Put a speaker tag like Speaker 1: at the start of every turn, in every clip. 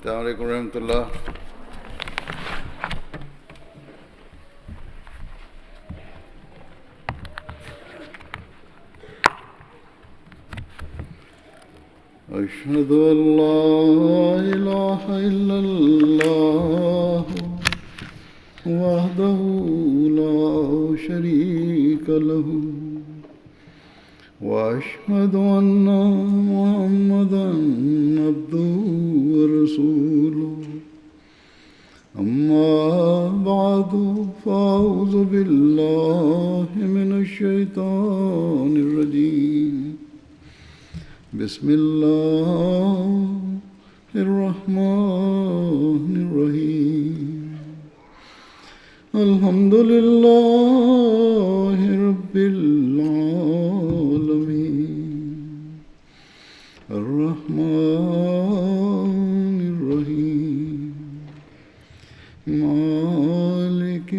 Speaker 1: Assalamu alaikum warahmatullah. أشهد أن لا إله إلا الله وحده لا شريك له وأشهد أن محمدا عبده ورسوله أما بعد فأعوذ بالله من الشيطان الرجيم بسم الله الرحمن الرحيم الحمد لله رب العالمين الرحمن الرحيم مالك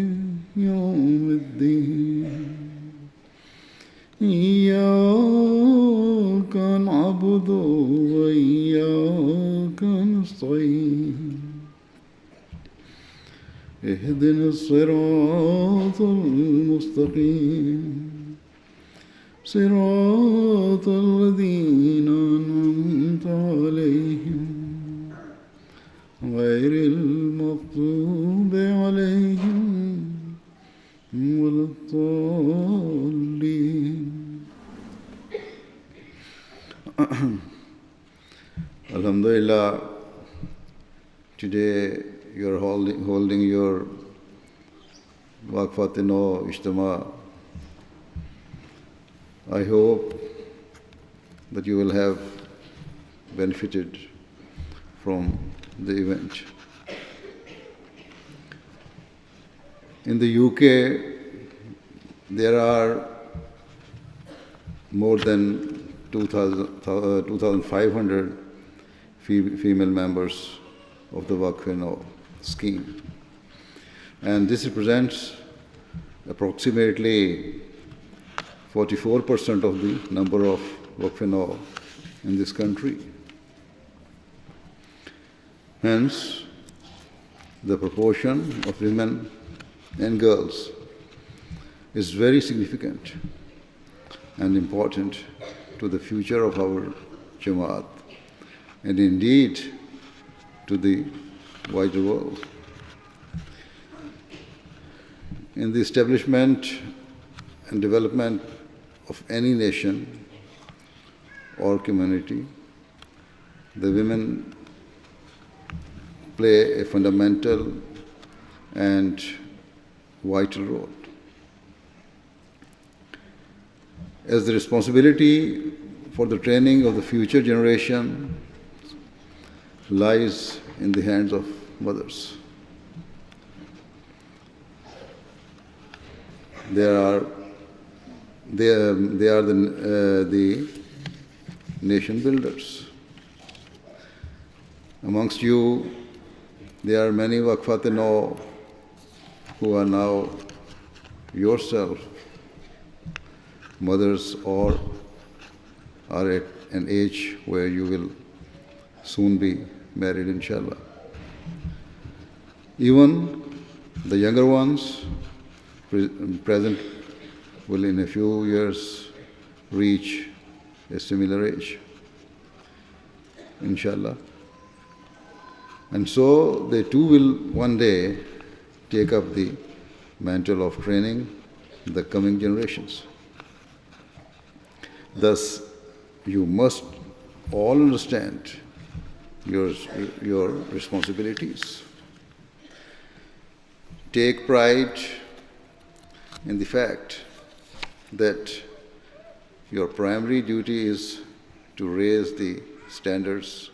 Speaker 1: يوم الدين إياك نعبد وإياك نستعين اهدنا الصراط المستقيم صراط الذين أنعمت عليهم غير المغضوب عليهم ولا الضالين. Alhamdulillah, today you are holding your Waqifat-e-Nau Ijtema. I hope that you will have benefited from the event. In the UK, there are more than 2,500 female members of the Waqf-e-Nau scheme. And this represents approximately 44% of the number of Waqf-e-Nau in this country. Hence, the proportion of women and girls is very significant and important to the future of our Jamaat and indeed to the wider world. In the establishment and development of any nation or community, the women play a fundamental and vital role. As the responsibility for the training of the future generation lies in the hands of mothers. They are the nation builders. Amongst you, there are many Waqifat-e-Nau who are now yourself mothers or are at an age where you will soon be married, inshallah. Even the younger ones present will in a few years reach a similar age, inshallah. And so they too will one day take up the mantle of training the coming generations. Thus, you must all understand your responsibilities. Take pride in the fact that your primary duty is to raise the standards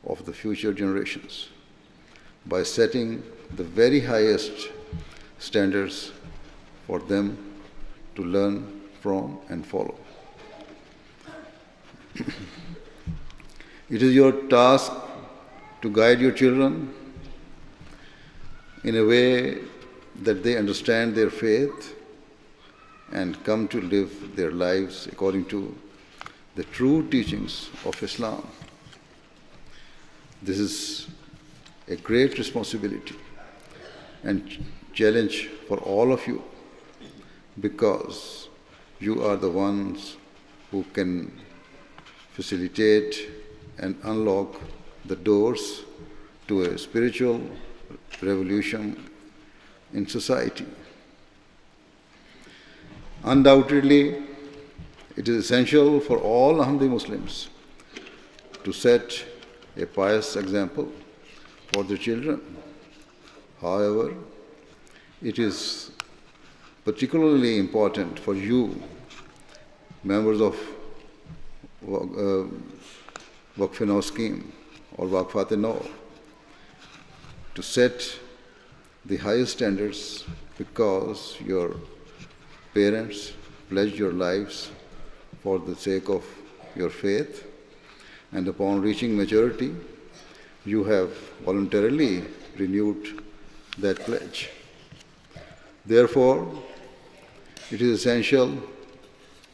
Speaker 1: of the future generations by setting the very highest standards for them to learn from and follow. It is your task to guide your children in a way that they understand their faith and come to live their lives according to the true teachings of Islam. This is a great responsibility and challenge for all of you, because you are the ones who can facilitate and unlock the doors to a spiritual revolution in society. Undoubtedly, it is essential for all Ahmadiyya Muslims to set a pious example for their children. However, it is particularly important for you, members of Waqf-e-Nau scheme or Waqifat-e-Nau, to set the highest standards, because your parents pledged your lives for the sake of your faith, and upon reaching maturity, you have voluntarily renewed that pledge. Therefore, it is essential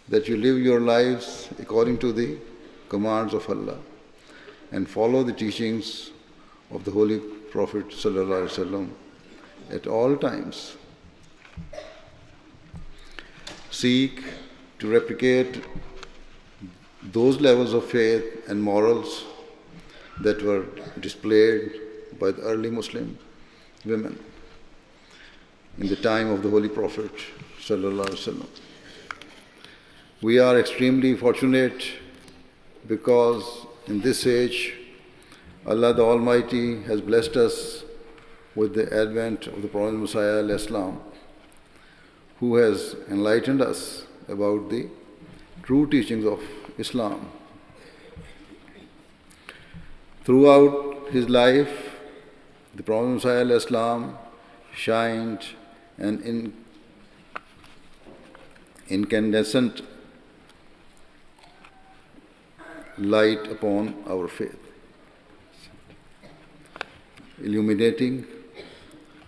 Speaker 1: that you live your lives according to the commands of Allah and follow the teachings of the Holy Prophet ﷺ at all times. Seek to replicate those levels of faith and morals that were displayed by the early Muslim women in the time of the Holy Prophet ﷺ. We are extremely fortunate because in this age, Allah the Almighty has blessed us with the advent of the Prophet Messiah al-Islam, who has enlightened us about the true teachings of Islam. Throughout his life, the Prophet Messiah al-Islam shined an incandescent light upon our faith, illuminating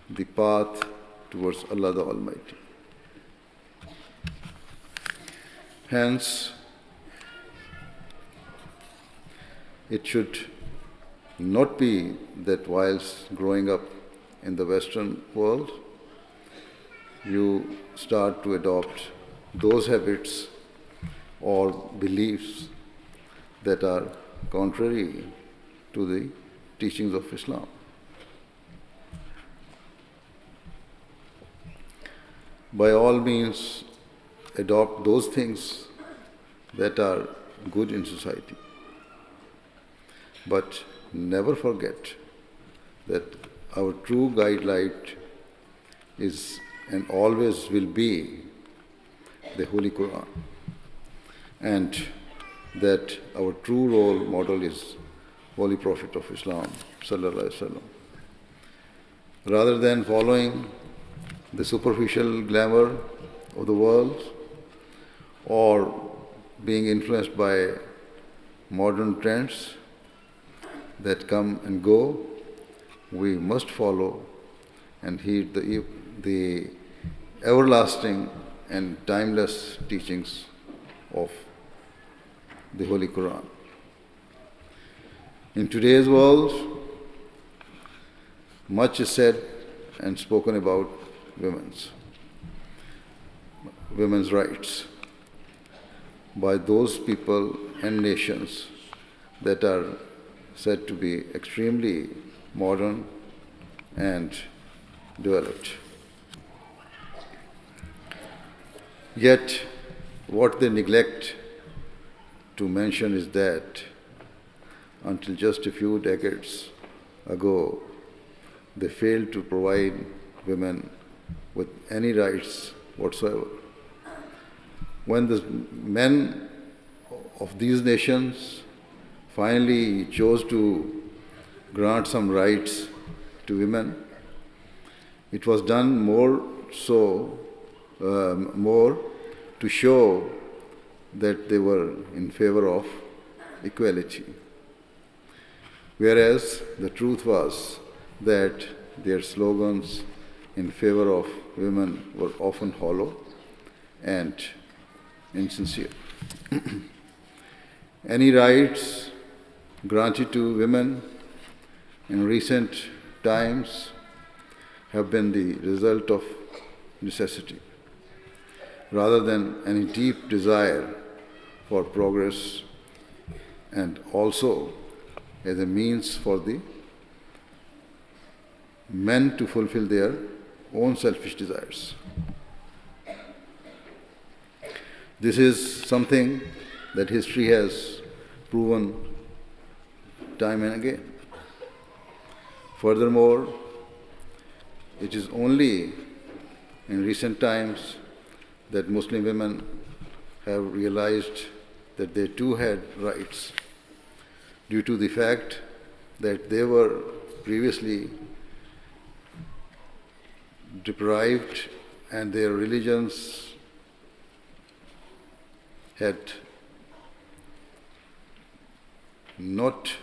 Speaker 1: the path towards Allah the Almighty. Hence, it should not be that whilst growing up in the Western world, you start to adopt those habits or beliefs that are contrary to the teachings of Islam. By all means, adopt those things that are good in society. But never forget that our true guidelight is and always will be the Holy Quran, and that our true role model is Holy Prophet of Islam sallallahu alaihi wasallam. Rather than following the superficial glamour of the world or being influenced by modern trends that come and go, we must follow and heed the everlasting and timeless teachings of the Holy Quran. In today's world, much is said and spoken about women's rights by those people and nations that are said to be extremely modern and developed. Yet, what they neglect to mention is that until just a few decades ago, they failed to provide women with any rights whatsoever. When the men of these nations finally chose to grant some rights to women, it was done more to show that they were in favor of equality. Whereas the truth was that their slogans in favor of women were often hollow and insincere. Any rights granted to women in recent times have been the result of necessity, rather than any deep desire for progress, and also as a means for the men to fulfill their own selfish desires. This is something that history has proven time and again. Furthermore, it is only in recent times that Muslim women have realized that they too had rights, due to the fact that they were previously deprived and their religions had not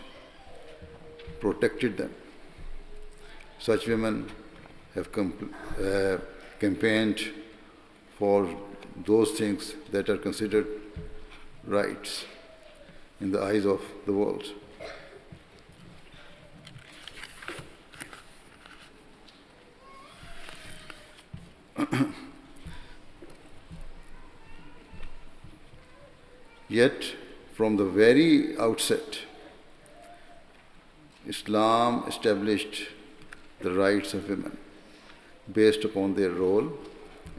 Speaker 1: protected them. Such women have campaigned for those things that are considered rights in the eyes of the world. Yet, from the very outset, Islam established the rights of women based upon their role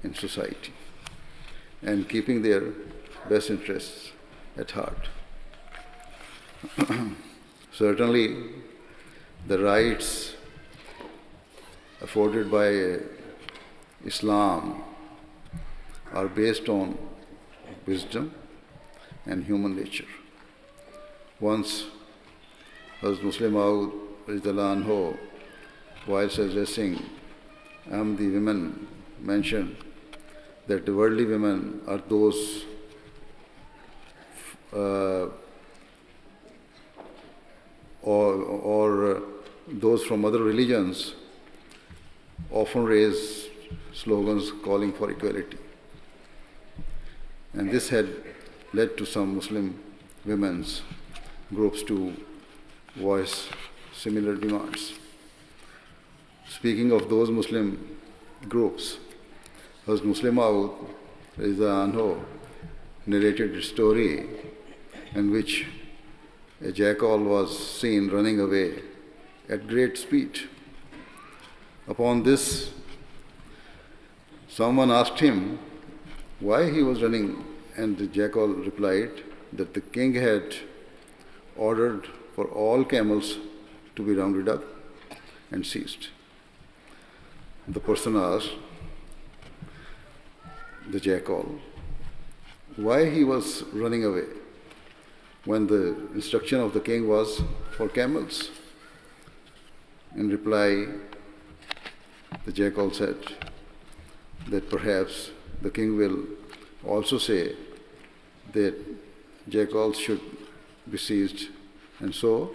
Speaker 1: in society and keeping their best interests at heart. Certainly, the rights afforded by Islam are based on wisdom and human nature. Once, Hazrat Mirza Masroor Ahmad, while addressing the women, mentioned that the worldly women are those or those from other religions often raise slogans calling for equality. And this had led to some Muslim women's groups to voice similar demands. Speaking of those Muslim groups, Hazrat Mirza Ahmad narrated a story in which a jackal was seen running away at great speed. Upon this, someone asked him why he was running, and the jackal replied that the king had ordered for all camels to be rounded up and seized. The person asked the jackal why he was running away when the instruction of the king was for camels. In reply, the jackal said that perhaps the king will also say that jackals should be seized, and so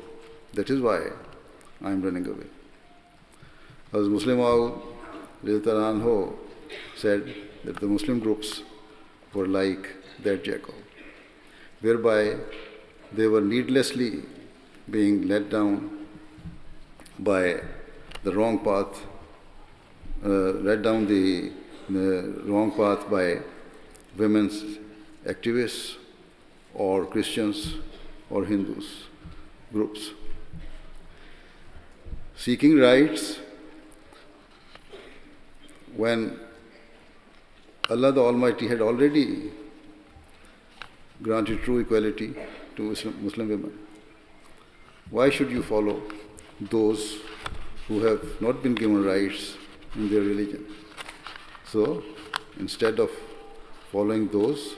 Speaker 1: that is why I am running away. Hazrat Mirza Masroor said that the Muslim groups were like that jackal, whereby they were needlessly being led down by the wrong path, led down the wrong path by women's activists or Christians or Hindus groups. Seeking rights when Allah the Almighty had already granted true equality to Muslim women. Why should you follow those who have not been given rights in their religion? So, instead of following those,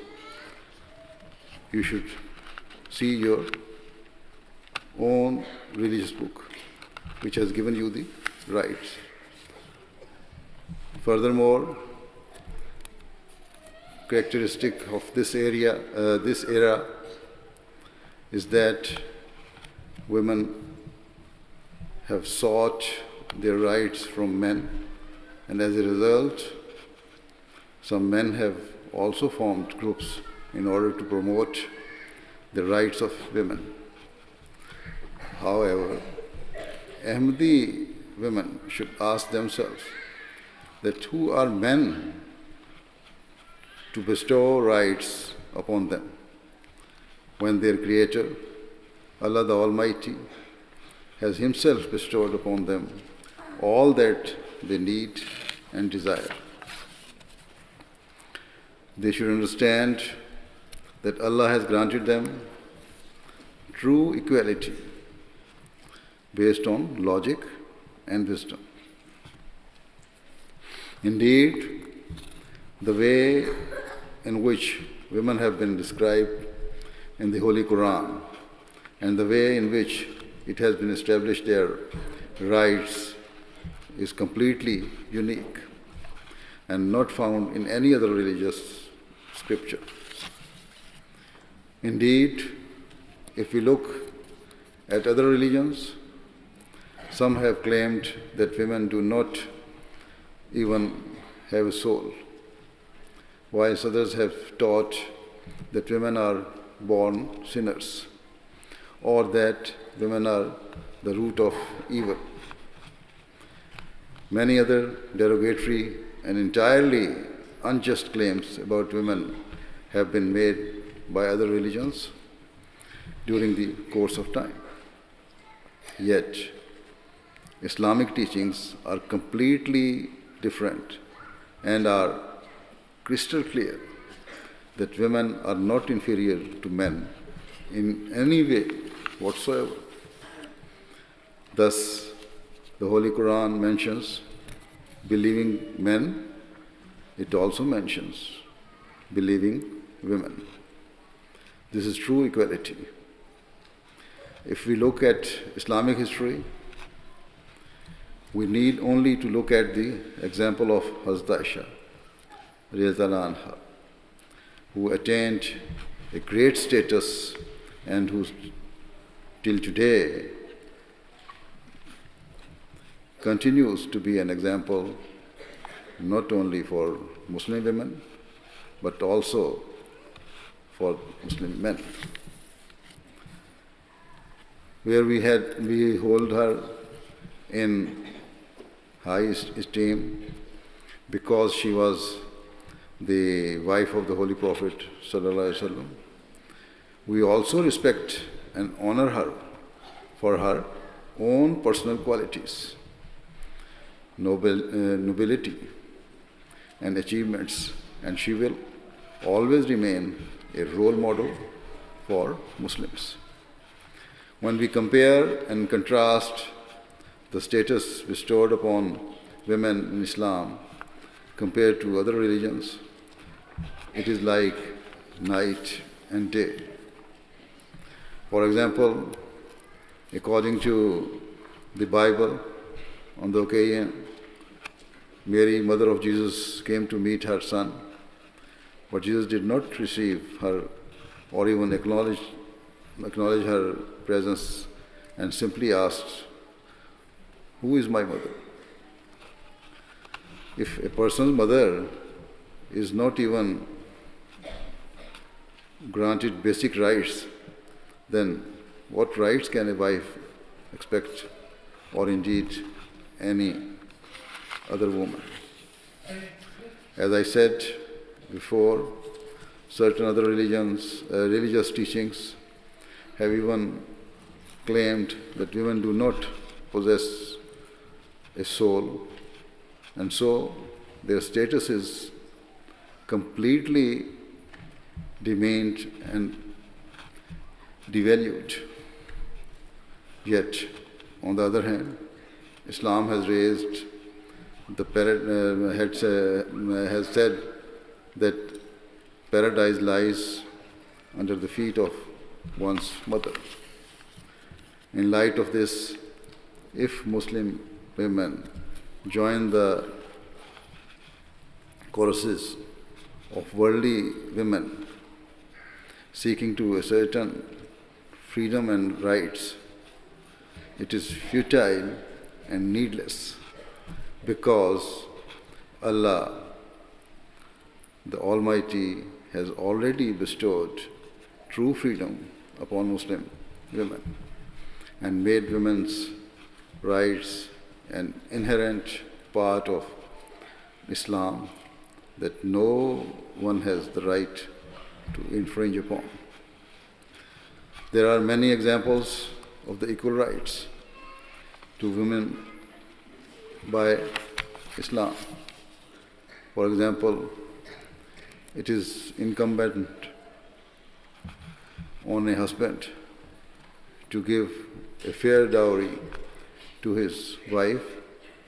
Speaker 1: you should see your own religious book, which has given you the rights. Furthermore, characteristic of this era is that women have sought their rights from men, and as a result, some men have also formed groups in order to promote the rights of women. However, Ahmadi women should ask themselves that who are men to bestow rights upon them when their Creator, Allah the Almighty, has Himself bestowed upon them all that they need and desire. They should understand that Allah has granted them true equality based on logic and wisdom. Indeed, the way in which women have been described in the Holy Quran and the way in which it has been established their rights is completely unique and not found in any other religious scripture. Indeed, if we look at other religions, some have claimed that women do not even have a soul, whilst others have taught that women are born sinners, or that women are the root of evil. Many other derogatory and entirely unjust claims about women have been made by other religions during the course of time. Yet, Islamic teachings are completely different and are crystal clear that women are not inferior to men in any way whatsoever. Thus, the Holy Quran mentions believing men, it also mentions believing women. This is true equality. If we look at Islamic history, we need only to look at the example of Hazrat Aisha, radhiyallahu anha, who attained a great status and who till today continues to be an example not only for Muslim women but also for Muslim men. Where we hold her in high esteem because she was the wife of the Holy Prophet ﷺ. We also respect and honor her for her own personal qualities, nobility and achievements, and she will always remain a role model for Muslims. When we compare and contrast the status bestowed upon women in Islam compared to other religions, it is like night and day. For example, according to the Bible, on the occasion Mary, mother of Jesus, came to meet her son, but Jesus did not receive her or even acknowledge her presence and simply asked, "Who is my mother?" If a person's mother is not even granted basic rights, then what rights can a wife expect, or indeed any other woman? As I said before, certain other religious teachings have even claimed that women do not possess a soul, and so their status is completely demeaned and devalued. Yet, on the other hand, Islam has raised has said that paradise lies under the feet of one's mother. In light of this, if Muslim women join the choruses of worldly women seeking to ascertain freedom and rights, it is futile and needless, because Allah, the Almighty, has already bestowed true freedom upon Muslim women and made women's rights an inherent part of Islam that no one has the right to infringe upon. There are many examples of the equal rights to women by Islam. For example, it is incumbent on a husband to give a fair dowry to his wife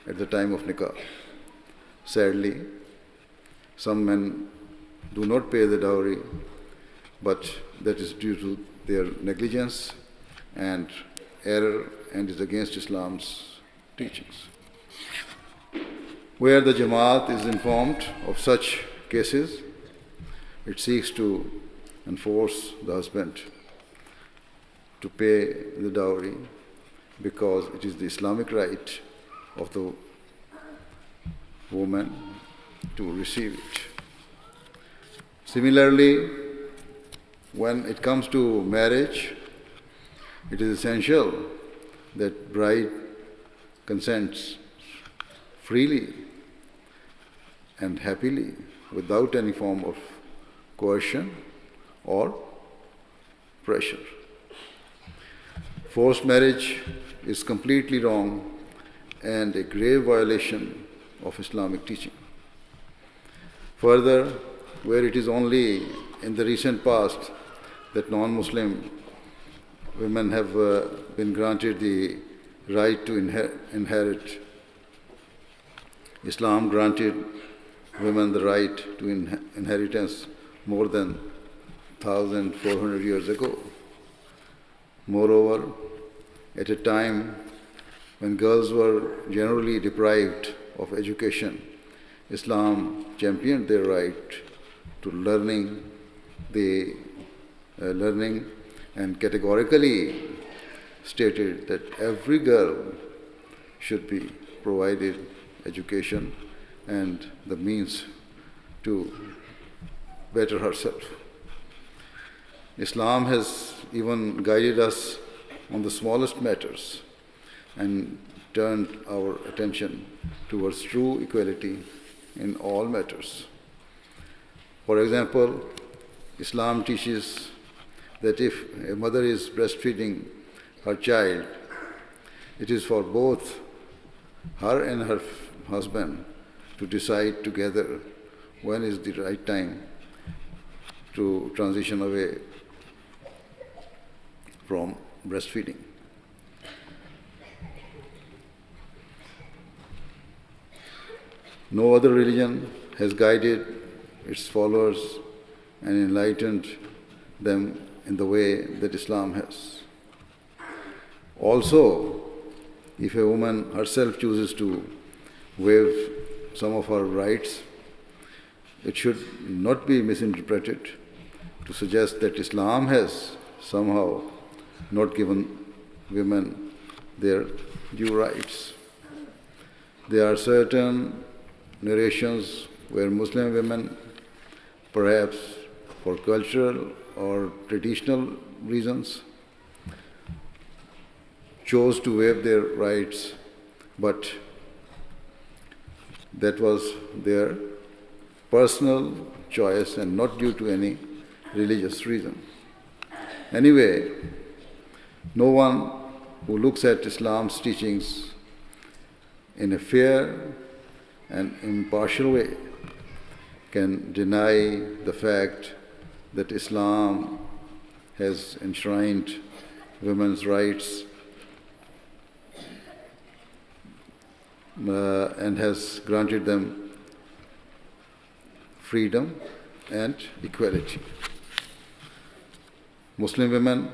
Speaker 1: at the time of nikah. Sadly, some men do not pay the dowry, but that is due to their negligence and error and is against Islam's teachings. Where the Jamaat is informed of such cases, it seeks to enforce the husband to pay the dowry because it is the Islamic right of the woman to receive it. Similarly, when it comes to marriage, it is essential that bride consents freely and happily without any form of coercion or pressure. Forced marriage is completely wrong and a grave violation of Islamic teaching. Further, where it is only in the recent past that non-Muslim women have been granted the right to inherit, Islam granted women the right to inheritance more than 1,400 years ago. Moreover, at a time when girls were generally deprived of education, Islam championed their right to learning and categorically stated that every girl should be provided education and the means to better herself. Islam has even guided us on the smallest matters and turned our attention towards true equality in all matters. For example, Islam teaches that if a mother is breastfeeding her child, it is for both her and her husband to decide together when is the right time to transition away from breastfeeding. No other religion has guided its followers and enlightened them in the way that Islam has. Also, if a woman herself chooses to waive some of her rights, it should not be misinterpreted to suggest that Islam has somehow not given women their due rights. There are certain narrations where Muslim women, perhaps for cultural or traditional reasons, chose to waive their rights, but that was their personal choice and not due to any religious reason. Anyway, no one who looks at Islam's teachings in a fair and impartial way can deny the fact that Islam has enshrined women's rights and has granted them freedom and equality. Muslim women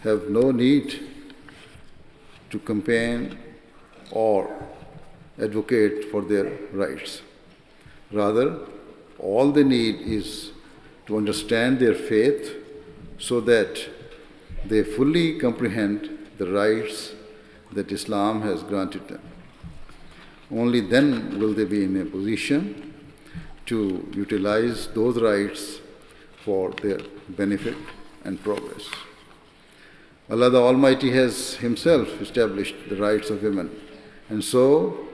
Speaker 1: have no need to campaign or advocate for their rights. Rather, all they need is to understand their faith so that they fully comprehend the rights that Islam has granted them. Only then will they be in a position to utilize those rights for their benefit and progress. Allah the Almighty has Himself established the rights of women. And so,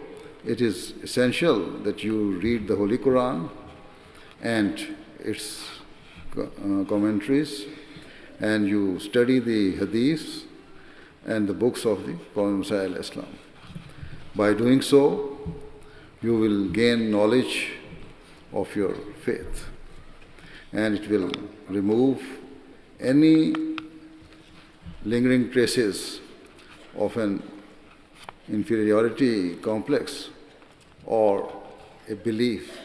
Speaker 1: it is essential that you read the Holy Quran and its commentaries, and you study the hadiths and the books of the Prophet Messiah Islam. By doing so, you will gain knowledge of your faith, and it will remove any lingering traces of an inferiority complex or a belief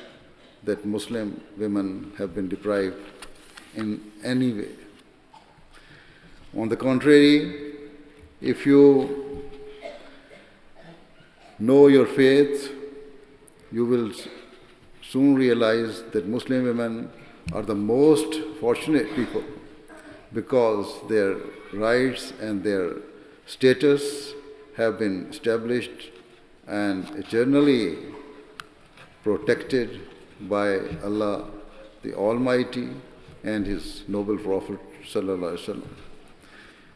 Speaker 1: that Muslim women have been deprived in any way. On the contrary, if you know your faith, you will soon realize that Muslim women are the most fortunate people because their rights and their status have been established and eternally protected by Allah the Almighty and His noble Prophet Sallallahu Alaihi Wasallam.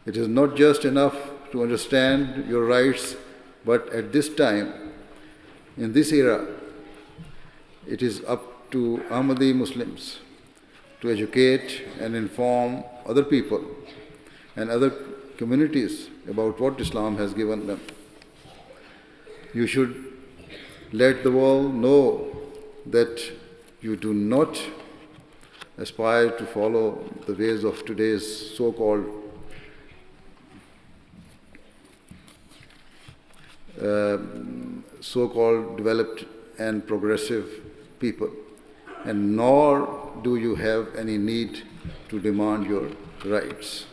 Speaker 1: It is not just enough to understand your rights, but at this time, in this era, it is up to Ahmadiyya Muslims to educate and inform other people and other communities about what Islam has given them. You should let the world know that you do not aspire to follow the ways of today's so-called developed and progressive people, and nor do you have any need to demand your rights.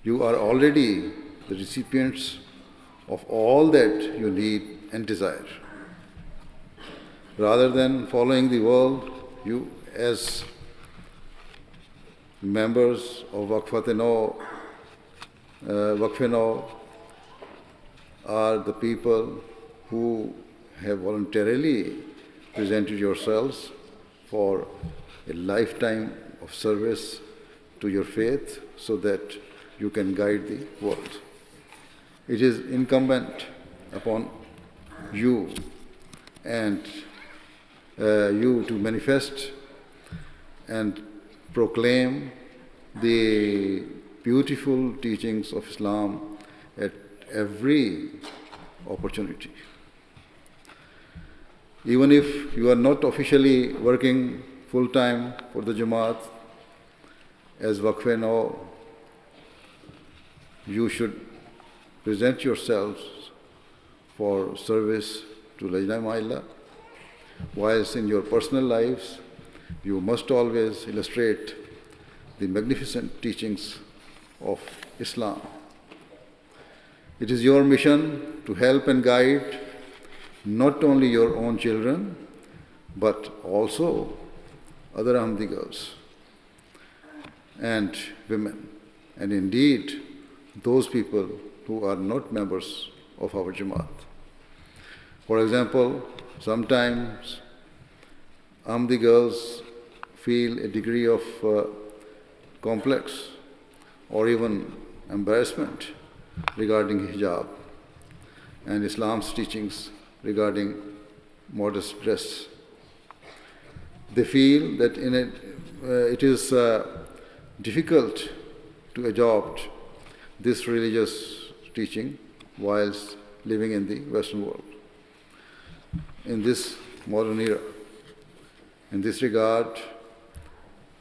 Speaker 1: You are already the recipients of all that you need and desire. Rather than following the world, you as members of Waqf-e-Nau are the people who have voluntarily presented yourselves for a lifetime of service to your faith so that you can guide the world. It is incumbent upon you and you to manifest and proclaim the beautiful teachings of Islam at every opportunity. Even if you are not officially working full-time for the Jamaat as Waqf-e-Nau, you should present yourselves for service to Lajna Ma'ila, whilst in your personal lives you must always illustrate the magnificent teachings of Islam. It is your mission to help and guide not only your own children, but also other Ahmadi girls and women, and indeed those people who are not members of our Jamaat. For example, sometimes Ahmadi girls feel a degree of complex or even embarrassment regarding hijab and Islam's teachings regarding modest dress. They feel that it is difficult to adopt this religious teaching whilst living in the Western world. In this modern era, in this regard,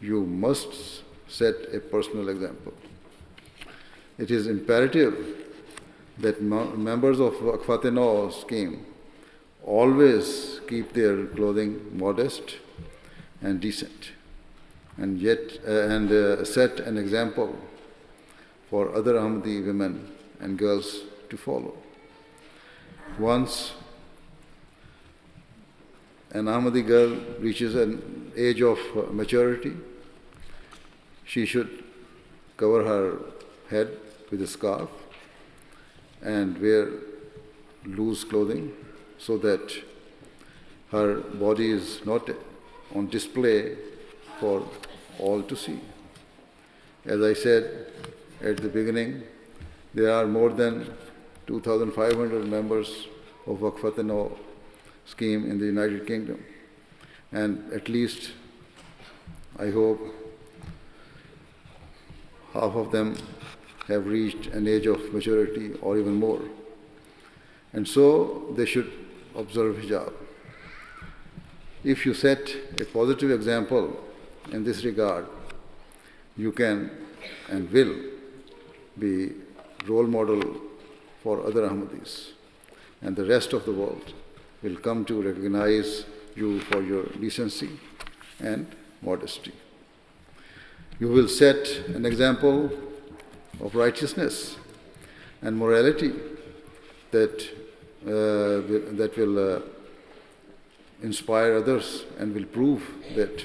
Speaker 1: you must set a personal example. It is imperative that members of Waqf-e-Nau scheme always keep their clothing modest and decent, and set an example for other Ahmadi women and girls to follow. Once an Ahmadi girl reaches an age of maturity, she should cover her head with a scarf and wear loose clothing so that her body is not on display for all to see. As I said, at the beginning, there are more than 2,500 members of Waqf-e-Nau scheme in the United Kingdom. And at least, I hope, half of them have reached an age of maturity or even more. And so they should observe hijab. If you set a positive example in this regard, you can and will be role model for other Ahmadis, and the rest of the world will come to recognize you for your decency and modesty. You will set an example of righteousness and morality that will inspire others and will prove that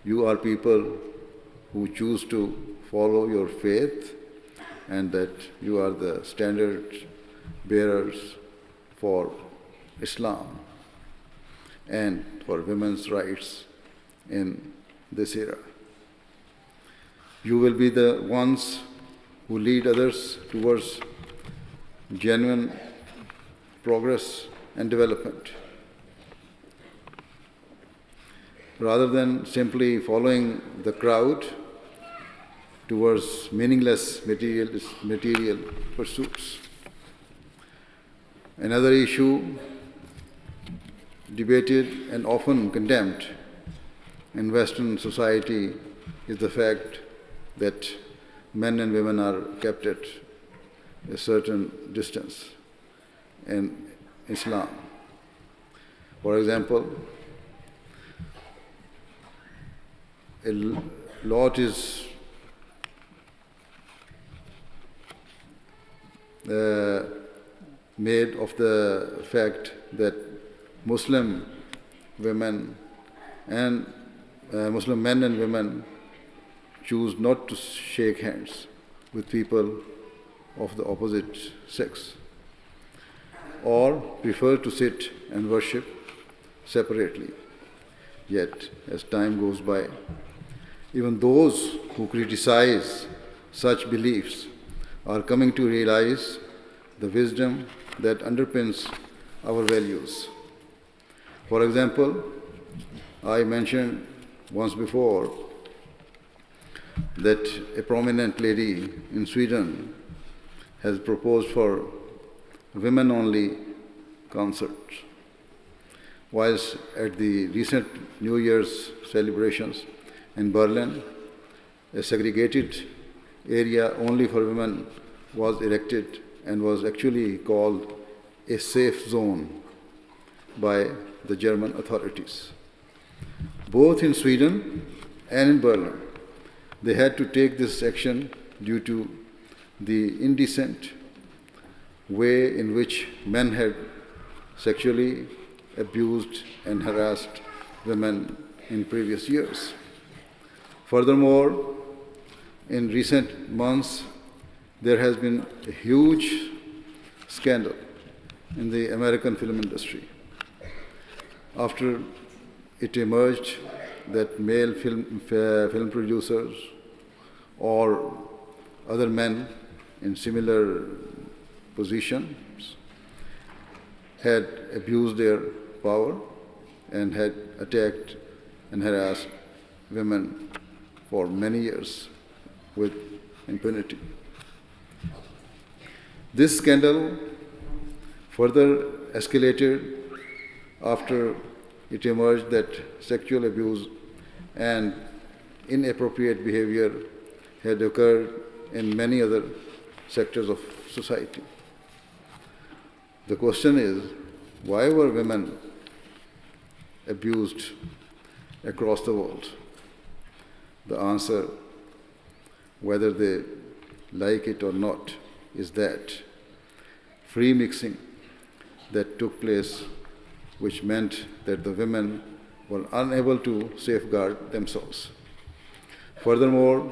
Speaker 1: you are people who choose to follow your faith and that you are the standard bearers for Islam and for women's rights in this era. You will be the ones who lead others towards genuine progress and development, rather than simply following the crowd towards meaningless material pursuits. Another issue debated and often condemned in Western society is the fact that men and women are kept at a certain distance in Islam. For example, a lot is made of the fact that Muslim women and Muslim men and women choose not to shake hands with people of the opposite sex, or prefer to sit and worship separately. Yet, as time goes by, even those who criticize such beliefs are coming to realize the wisdom that underpins our values. For example, I mentioned once before that a prominent lady in Sweden has proposed for women-only concerts, whilst at the recent New Year's celebrations in Berlin, a segregated area only for women was erected and was actually called a safe zone by the German authorities. Both in Sweden and in Berlin, they had to take this action due to the indecent way in which men had sexually abused and harassed women in previous years. Furthermore, in recent months, there has been a huge scandal in the American film industry after it emerged that male film producers or other men in similar positions had abused their power and had attacked and harassed women for many years with impunity. This scandal further escalated after it emerged that sexual abuse and inappropriate behavior had occurred in many other sectors of society. The question is, why were women abused across the world? The answer, whether they like it or not, is that free mixing that took place, which meant that the women were unable to safeguard themselves. Furthermore,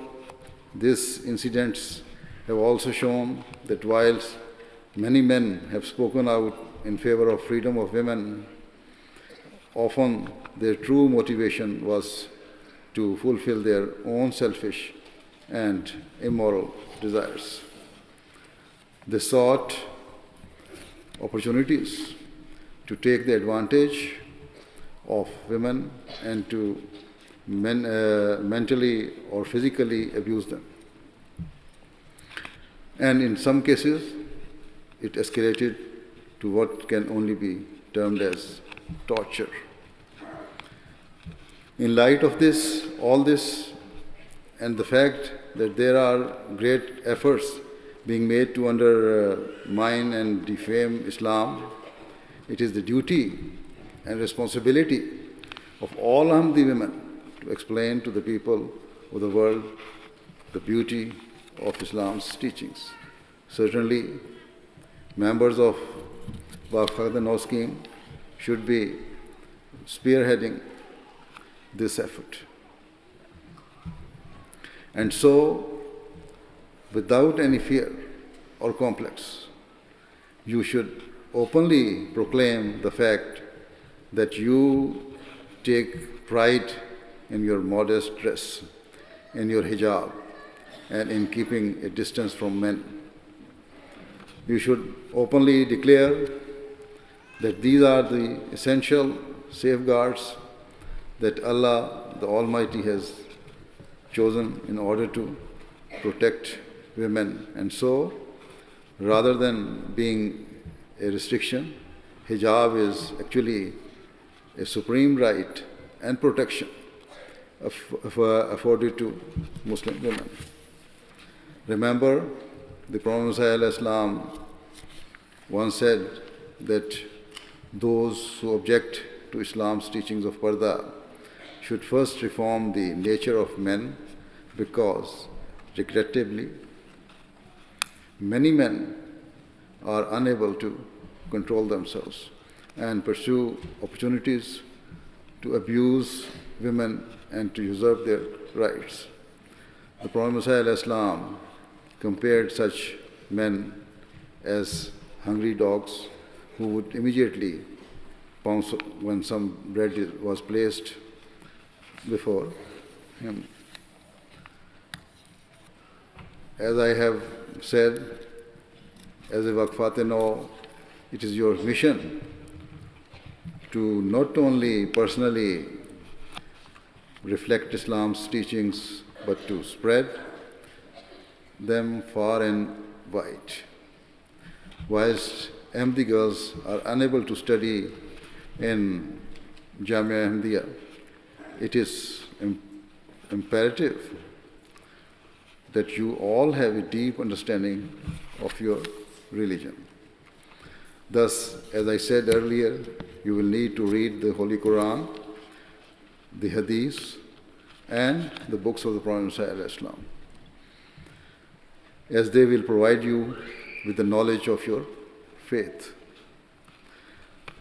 Speaker 1: these incidents have also shown that whilst many men have spoken out in favor of freedom of women, often their true motivation was to fulfill their own selfish and immoral desires. They sought opportunities to take the advantage of women and to mentally or physically abuse them. And in some cases, it escalated to what can only be termed as torture. In light of this, all this, and the fact that there are great efforts being made to undermine and defame Islam, it is the duty and responsibility of all Ahmadi women to explain to the people of the world the beauty of Islam's teachings. Certainly, members of Waqf-e-Nau scheme should be spearheading this effort. And so, without any fear or complex, you should openly proclaim the fact that you take pride in your modest dress, in your hijab, and in keeping a distance from men. You should openly declare that these are the essential safeguards that Allah the Almighty has chosen in order to protect women. And so, rather than being a restriction, hijab is actually a supreme right and protection afforded to Muslim women. Remember, the Prophet ﷺ once said that those who object to Islam's teachings of parda should first reform the nature of men, because, regrettably, many men are unable to control themselves and pursue opportunities to abuse women and to usurp their rights. The Prophet ﷺ compared such men as hungry dogs who would immediately pounce when some bread was placed before him. As I have said, as a Waqifat-e-Nau, it is your mission to not only personally reflect Islam's teachings, but to spread them far and wide. Whilst Ahmadi girls are unable to study in Jamia Ahmadiyya, it is imperative that you all have a deep understanding of your religion. Thus, as I said earlier, you will need to read the Holy Quran, the Hadiths, and the books of the Prophet ﷺ, as they will provide you with the knowledge of your faith.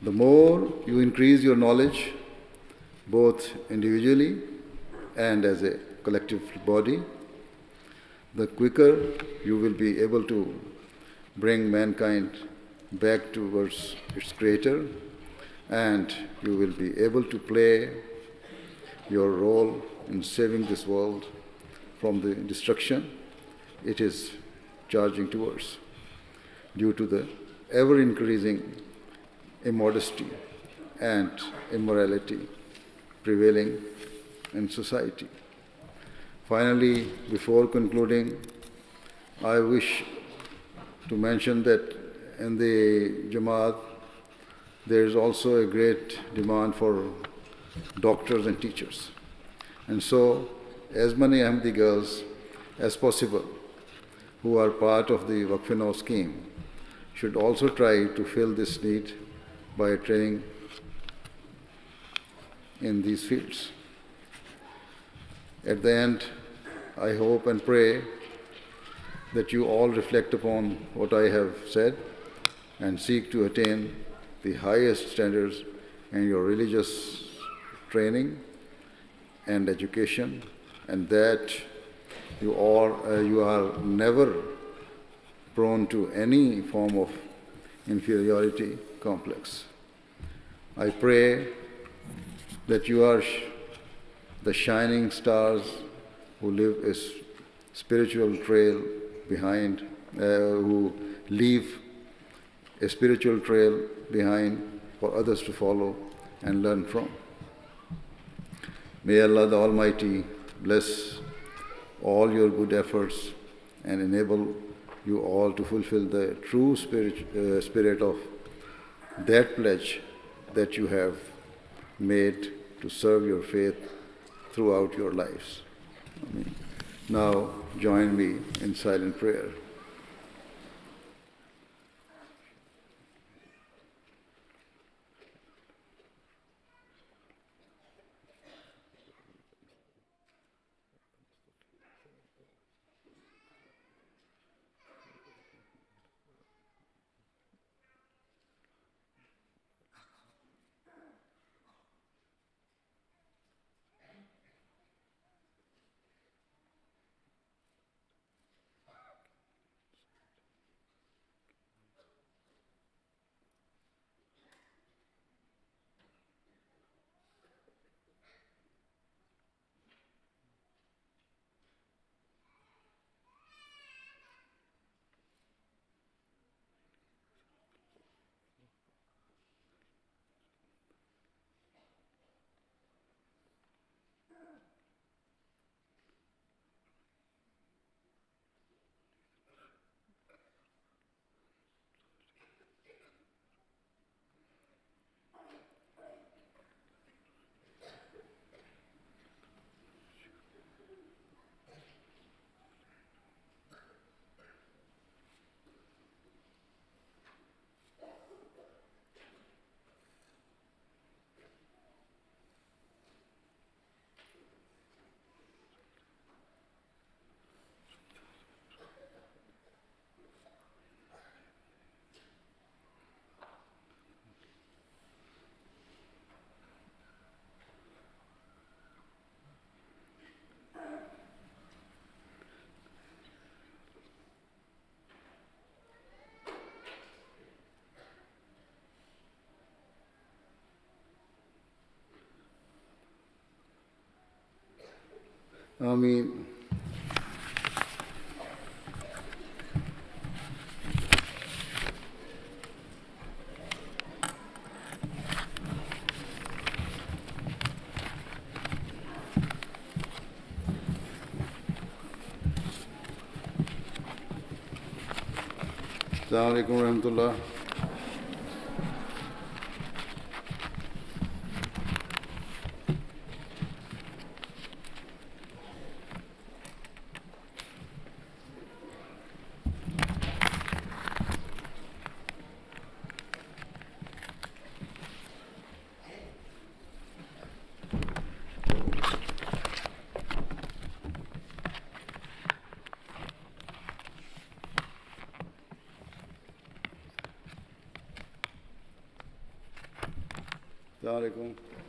Speaker 1: The more you increase your knowledge, both individually and as a collective body, the quicker you will be able to bring mankind back towards its Creator, and you will be able to play your role in saving this world from the destruction it is charging towards due to the ever-increasing immodesty and immorality prevailing in society. Finally, before concluding, I wish to mention that in the Jamaat, there is also a great demand for doctors and teachers. And so, as many Ahmadi girls as possible who are part of the Waqf-e-Nau scheme should also try to fill this need by training in these fields. At the end, I hope and pray that you all reflect upon what I have said and seek to attain the highest standards in your religious training and education, and that you are never prone to any form of inferiority complex. I pray that you are the shining stars who live a spiritual trail behind, who leave a spiritual trail behind for others to follow and learn from. May Allah the Almighty bless all your good efforts and enable you all to fulfill the true spirit of that pledge that you have made to serve your faith throughout your lives. Amen. Now join me in silent prayer. Ameen. Assalamu alaikum warahmatullah. Assalamu alaikum.